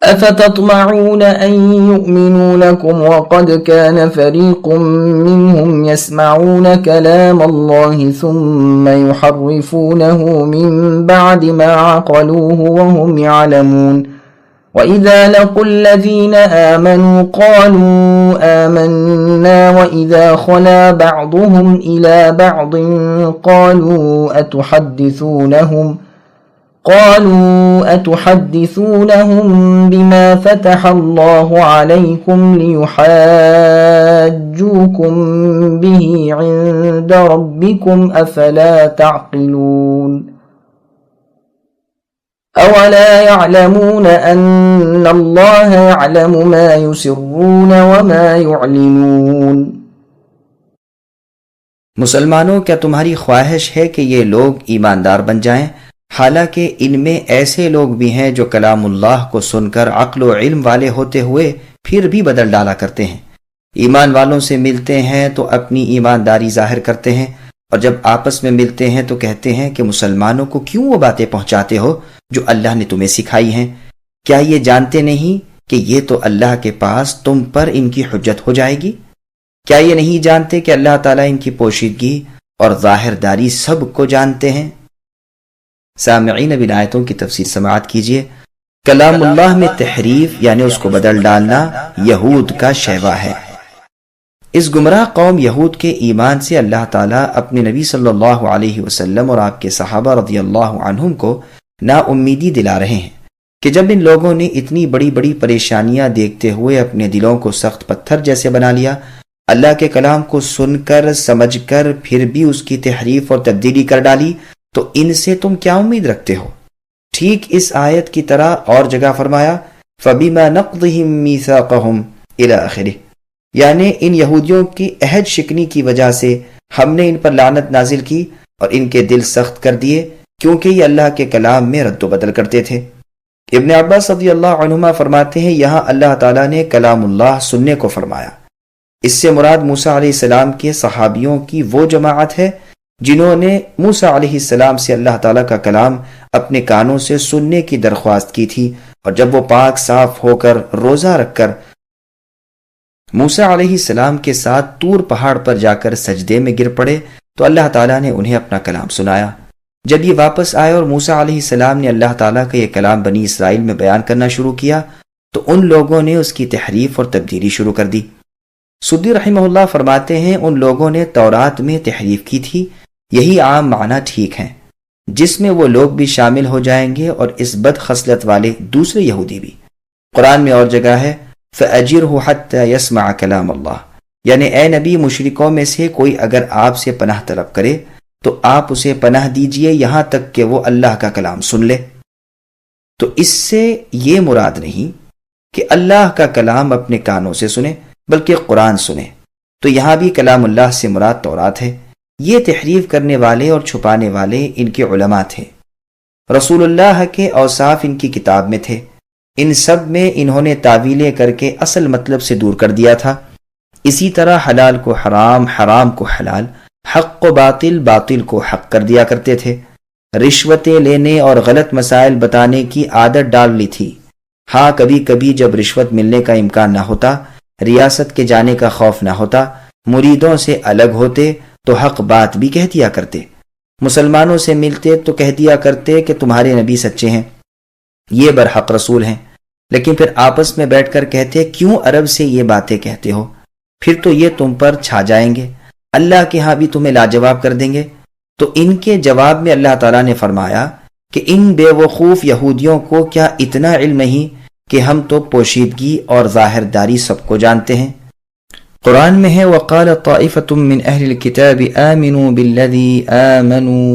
أفتطمعون أن يؤمنوا لكم وقد كان فريق منهم يسمعون كلام الله ثم يحرفونه من بعد ما عقلوه وهم يعلمون وإذا لقوا الذين آمنوا قالوا آمنا وإذا خلا بعضهم إلى بعض قالوا أتحدثونهم بما فتح الله عليكم ليحاجوكم به عند ربكم أفلا تعقلون أولا يعلمون أن الله يعلم ما يسرون وما يعلنون۔ مسلمانوں، کیا تمہاری خواہش ہے کہ یہ لوگ ایماندار بن جائیں؟ حالانکہ ان میں ایسے لوگ بھی ہیں جو کلام اللہ کو سن کر عقل و علم والے ہوتے ہوئے پھر بھی بدل ڈالا کرتے ہیں۔ ایمان والوں سے ملتے ہیں تو اپنی ایمانداری ظاہر کرتے ہیں، اور جب آپس میں ملتے ہیں تو کہتے ہیں کہ مسلمانوں کو کیوں وہ باتیں پہنچاتے ہو جو اللہ نے تمہیں سکھائی ہیں؟ کیا یہ جانتے نہیں کہ یہ تو اللہ کے پاس تم پر ان کی حجت ہو جائے گی؟ کیا یہ نہیں جانتے کہ اللہ تعالیٰ ان کی پوشیدگی اور ظاہرداری سب کو جانتے ہیں؟ سامعین، اب ان آیتوں کی تفسیر سماعت کیجیے۔ کلام اللہ میں تحریف یعنی اس کو بدل ڈالنا یہود کا شیوا ہے۔ اس گمراہ قوم یہود کے ایمان سے اللہ تعالیٰ اپنے نبی صلی اللہ علیہ وسلم اور آپ کے صحابہ رضی اللہ عنہم کو نا امیدی دلا رہے ہیں کہ جب ان لوگوں نے اتنی بڑی بڑی پریشانیاں دیکھتے ہوئے اپنے دلوں کو سخت پتھر جیسے بنا لیا، اللہ کے کلام کو سن کر سمجھ کر پھر بھی اس کی تحریف اور تبدیلی کر ڈالی، تو ان سے تم کیا امید رکھتے ہو؟ ٹھیک اس آیت کی طرح اور جگہ فرمایا فَبِمَا نَقْضِهِمْ مِيثَاقَهُمْ إِلَى آخِرِهِ، یعنی ان یہودیوں کی عہد شکنی کی وجہ سے ہم نے ان پر لعنت نازل کی اور ان کے دل سخت کر دیے، کیونکہ یہ اللہ کے کلام میں رد و بدل کرتے تھے۔ ابن عباس رضی اللہ عنہما فرماتے ہیں یہاں اللہ تعالیٰ نے کلام اللہ سننے کو فرمایا، اس سے مراد موسیٰ علیہ السلام کے صحابیوں کی وہ جماعت ہے جنہوں نے موسیٰ علیہ السلام سے اللہ تعالیٰ کا کلام اپنے کانوں سے سننے کی درخواست کی تھی، اور جب وہ پاک صاف ہو کر روزہ رکھ کر موسیٰ علیہ السلام کے ساتھ طور پہاڑ پر جا کر سجدے میں گر پڑے تو اللہ تعالیٰ نے انہیں اپنا کلام سنایا۔ جب یہ واپس آئے اور موسیٰ علیہ السلام نے اللہ تعالیٰ کا یہ کلام بنی اسرائیل میں بیان کرنا شروع کیا تو ان لوگوں نے اس کی تحریف اور تبدیلی شروع کر دی۔ سدی رحمہ اللہ فرماتے ہیں ان لوگوں نے تورات میں تحریف کی تھی، یہی عام معنی ٹھیک ہیں، جس میں وہ لوگ بھی شامل ہو جائیں گے اور اس بد خصلت والے دوسرے یہودی بھی۔ قرآن میں اور جگہ ہے فَأَجِرْهُ حَتَّى يَسْمَعَ كَلَامَ اللَّهِ، یعنی اے نبی مشرکوں میں سے کوئی اگر آپ سے پناہ طلب کرے تو آپ اسے پناہ دیجئے یہاں تک کہ وہ اللہ کا کلام سن لے۔ تو اس سے یہ مراد نہیں کہ اللہ کا کلام اپنے کانوں سے سنے بلکہ قرآن سنے، تو یہاں بھی کلام اللہ سے مراد تورات ہے۔ یہ تحریف کرنے والے اور چھپانے والے ان کے علماء تھے، رسول اللہ کے اوصاف ان کی کتاب میں تھے، ان سب میں انہوں نے تعویلیں کر کے اصل مطلب سے دور کر دیا تھا۔ اسی طرح حلال کو حرام، حرام کو حلال، حق کو باطل، باطل کو حق کر دیا کرتے تھے۔ رشوتیں لینے اور غلط مسائل بتانے کی عادت ڈال لی تھی۔ ہاں کبھی کبھی جب رشوت ملنے کا امکان نہ ہوتا، ریاست کے جانے کا خوف نہ ہوتا، مریدوں سے الگ ہوتے تو حق بات بھی کہہ دیا کرتے، مسلمانوں سے ملتے تو کہہ دیا کرتے کہ تمہارے نبی سچے ہیں، یہ برحق رسول ہیں، لیکن پھر آپس میں بیٹھ کر کہتے کیوں عرب سے یہ باتیں کہتے ہو، پھر تو یہ تم پر چھا جائیں گے، اللہ کے ہاں بھی تمہیں لاجواب کر دیں گے۔ تو ان کے جواب میں اللہ تعالیٰ نے فرمایا کہ ان بے وقوف یہودیوں کو کیا اتنا علم نہیں کہ ہم تو پوشیدگی اور ظاہرداری سب کو جانتے ہیں۔ قرآن میں ہے وَقَالَ طَائِفَةٌ مِّنْ أَهْلِ الْكِتَابِ آمِنُوا بِالَّذِي آمَنُوا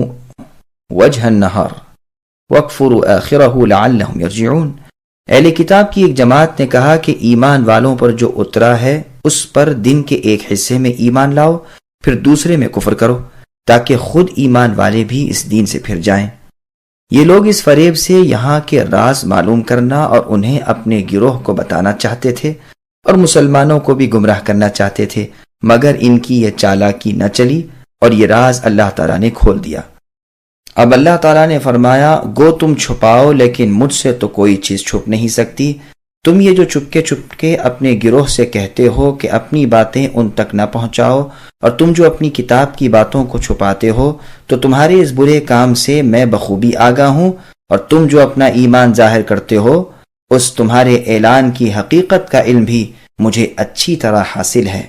وَجْهَ النَّهَارِ وَاكْفُرُوا آخِرَهُ لَعَلَّهُمْ يَرْجِعُونَ۔ اہل کتاب کی ایک جماعت نے کہا کہ ایمان والوں پر جو اترا ہے اس پر دن کے ایک حصے میں ایمان لاؤ، پھر دوسرے میں کفر کرو، تاکہ خود ایمان والے بھی اس دین سے پھر جائیں۔ یہ لوگ اس فریب سے یہاں کے راز معلوم کرنا اور انہیں اپنے گروہ کو بتانا چاہتے تھے اور مسلمانوں کو بھی گمراہ کرنا چاہتے تھے، مگر ان کی یہ چالاکی نہ چلی اور یہ راز اللہ تعالیٰ نے کھول دیا۔ اب اللہ تعالیٰ نے فرمایا گو تم چھپاؤ لیکن مجھ سے تو کوئی چیز چھپ نہیں سکتی، تم یہ جو چپکے چپکے اپنے گروہ سے کہتے ہو کہ اپنی باتیں ان تک نہ پہنچاؤ، اور تم جو اپنی کتاب کی باتوں کو چھپاتے ہو، تو تمہارے اس برے کام سے میں بخوبی آگاہ ہوں، اور تم جو اپنا ایمان ظاہر کرتے ہو اس تمہارے اعلان کی حقیقت کا علم بھی مجھے اچھی طرح حاصل ہے۔